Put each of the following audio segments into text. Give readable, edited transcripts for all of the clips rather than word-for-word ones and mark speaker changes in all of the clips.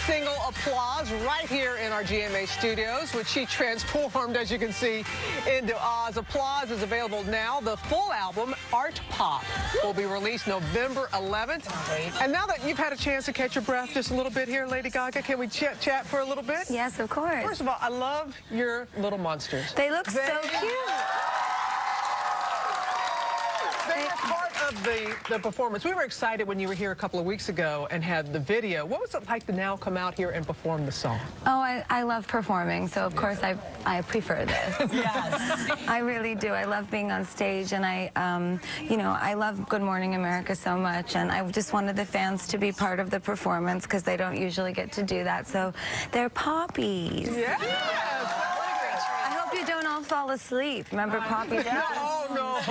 Speaker 1: single Applause right here in our GMA studios, which she transformed, as you can see, into Oz. Applause is available now. The full album, Art Pop, will be released November 11th. And now that you've had a chance to catch your breath just a little bit here, Lady Gaga, can we chat for a little bit?
Speaker 2: Yes, of course.
Speaker 1: First of all, I love your little monsters.
Speaker 2: They look so cute.
Speaker 1: They were part of the performance. We were excited when you were here a couple of weeks ago and had the video. What was it like to now come out here and perform the song?
Speaker 2: Oh, I love performing, so of course I prefer this.
Speaker 3: Yes.
Speaker 2: I really do. I love being on stage, and you know, I love Good Morning America so much, and I just wanted the fans to be part of the performance because they don't usually get to do that. So they're poppies.
Speaker 1: Yes.
Speaker 2: I hope you don't all fall asleep. Remember Poppy?
Speaker 1: No,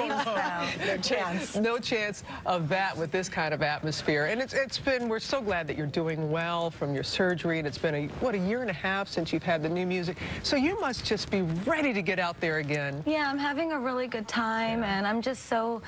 Speaker 3: No chance.
Speaker 1: No chance of that with this kind of atmosphere. And we're so glad that you're doing well from your surgery, and it's been a year and a half since you've had the new music. So you must just be ready to get out there again.
Speaker 2: Yeah, I'm having a really good time, and I'm just so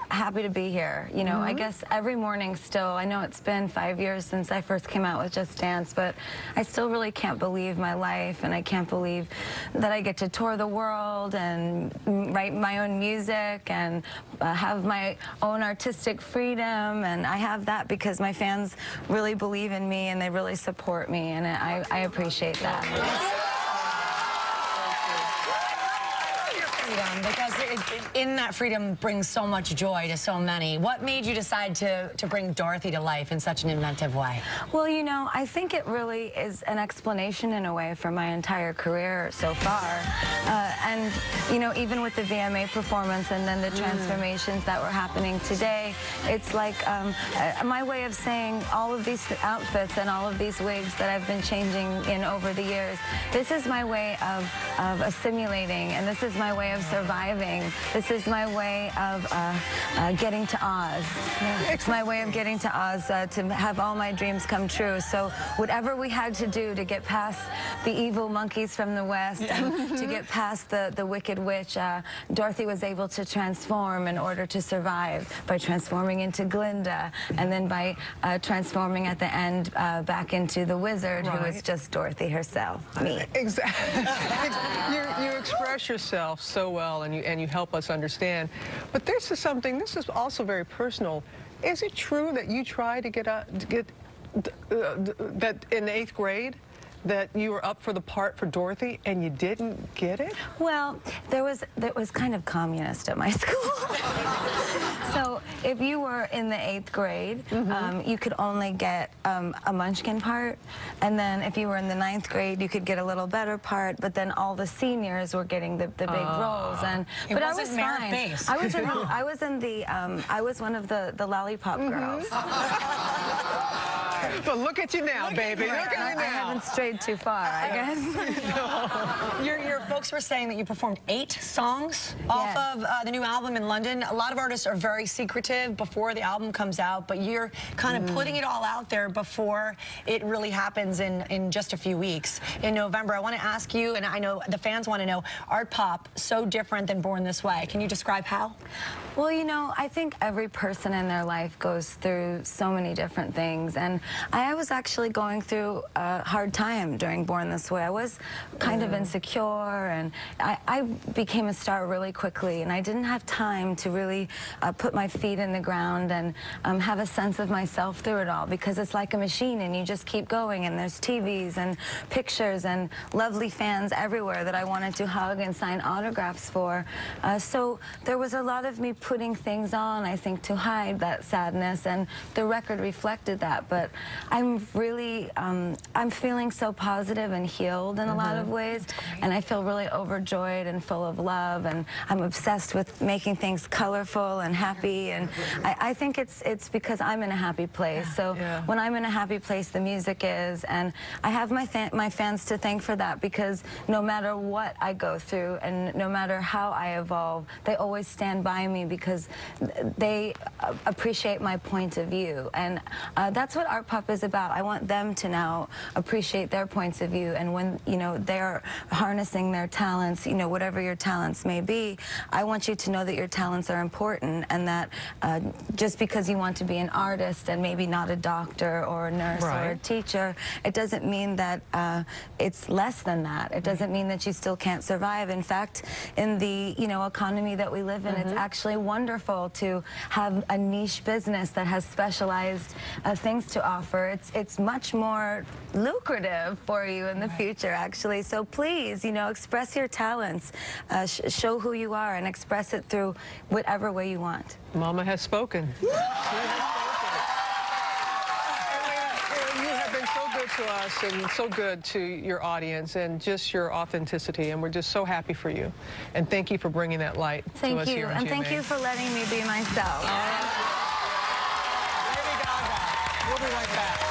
Speaker 2: happy to be here. You know, I guess every morning still, I know it's been 5 years since I first came out with Just Dance, but I still really can't believe my life, and I can't believe that I get to tour the world and write my own music and have my own artistic freedom, and I have that because my fans really believe in me and they really support me, and I appreciate that.
Speaker 3: Because in that freedom brings so much joy to so many. What made you decide to bring Dorothy to life in such an inventive way?
Speaker 2: Well, you know, I think it really is an explanation in a way for my entire career so far. And, you know, even with the VMA performance and then the transformations that were happening today, it's like my way of saying all of these outfits and all of these wigs that I've been changing in over the years, this is my way of assimilating, and this is my way of surviving. This is my way of getting to Oz. It's my way of getting to Oz, to have all my dreams come true. So whatever we had to do to get past the evil monkeys from the West and to get past the Wicked Witch, Dorothy was able to transform in order to survive by transforming into Glinda, and then by transforming at the end back into the wizard, who is just Dorothy herself, me.
Speaker 1: Exactly. You express yourself so well, and you help us understand. But this is also very personal. Is it true that you tried to get that in the 8th grade, that you were up for the part for Dorothy and you didn't get it?
Speaker 2: Well, that was kind of communist at my school. So if you were in the 8th grade, you could only get a munchkin part, and then if you were in the 9th grade, you could get a little better part, but then all the seniors were getting the big roles. But I was fine. I was one of the lollipop girls.
Speaker 1: But look at you now, baby. Look at you now.
Speaker 2: I haven't strayed too far, I guess.
Speaker 3: Your folks were saying that you performed 8 songs off of the new album in London. A lot of artists are very secretive before the album comes out, but you're kind of putting it all out there before it really happens in just a few weeks. In November, I want to ask you, and I know the fans want to know, Art Pop, so different than Born This Way. Can you describe how?
Speaker 2: Well, you know, I think every person in their life goes through so many different things, and I was actually going through a hard time during Born This Way. I was kind of insecure, and I became a star really quickly, and I didn't have time to really put my feet in the ground and have a sense of myself through it all, because it's like a machine and you just keep going, and there's TVs and pictures and lovely fans everywhere that I wanted to hug and sign autographs for. So there was a lot of me putting things on, I think, to hide that sadness, and the record reflected that. But I'm really, I'm feeling so positive and healed in a lot of ways, and I feel really overjoyed and full of love, and I'm obsessed with making things colorful and happy, and I think it's because I'm in a happy place. So when I'm in a happy place, the music is, and I have my fans to thank for that, because no matter what I go through and no matter how I evolve, they always stand by me because they appreciate my point of view, and that's what art Art Pop is about. I want them to now appreciate their points of view, and when, you know, they're harnessing their talents, you know, whatever your talents may be, I want you to know that your talents are important, and that just because you want to be an artist and maybe not a doctor or a nurse or a teacher, it doesn't mean that it's less than that. It doesn't mean that you still can't survive. In fact, in the, you know, economy that we live in, it's actually wonderful to have a niche business that has specialized things to offer. It's much more lucrative for you in the future, actually. So please, you know, express your talents, show who you are, and express it through whatever way you want.
Speaker 1: Mama has spoken. She has spoken. You have been so good to us and so good to your audience, and just your authenticity, and we're just so happy for you. And thank you for bringing that light to us here on GMA.
Speaker 2: And thank you for letting me be myself.
Speaker 1: Lady Gaga. We'll be right back.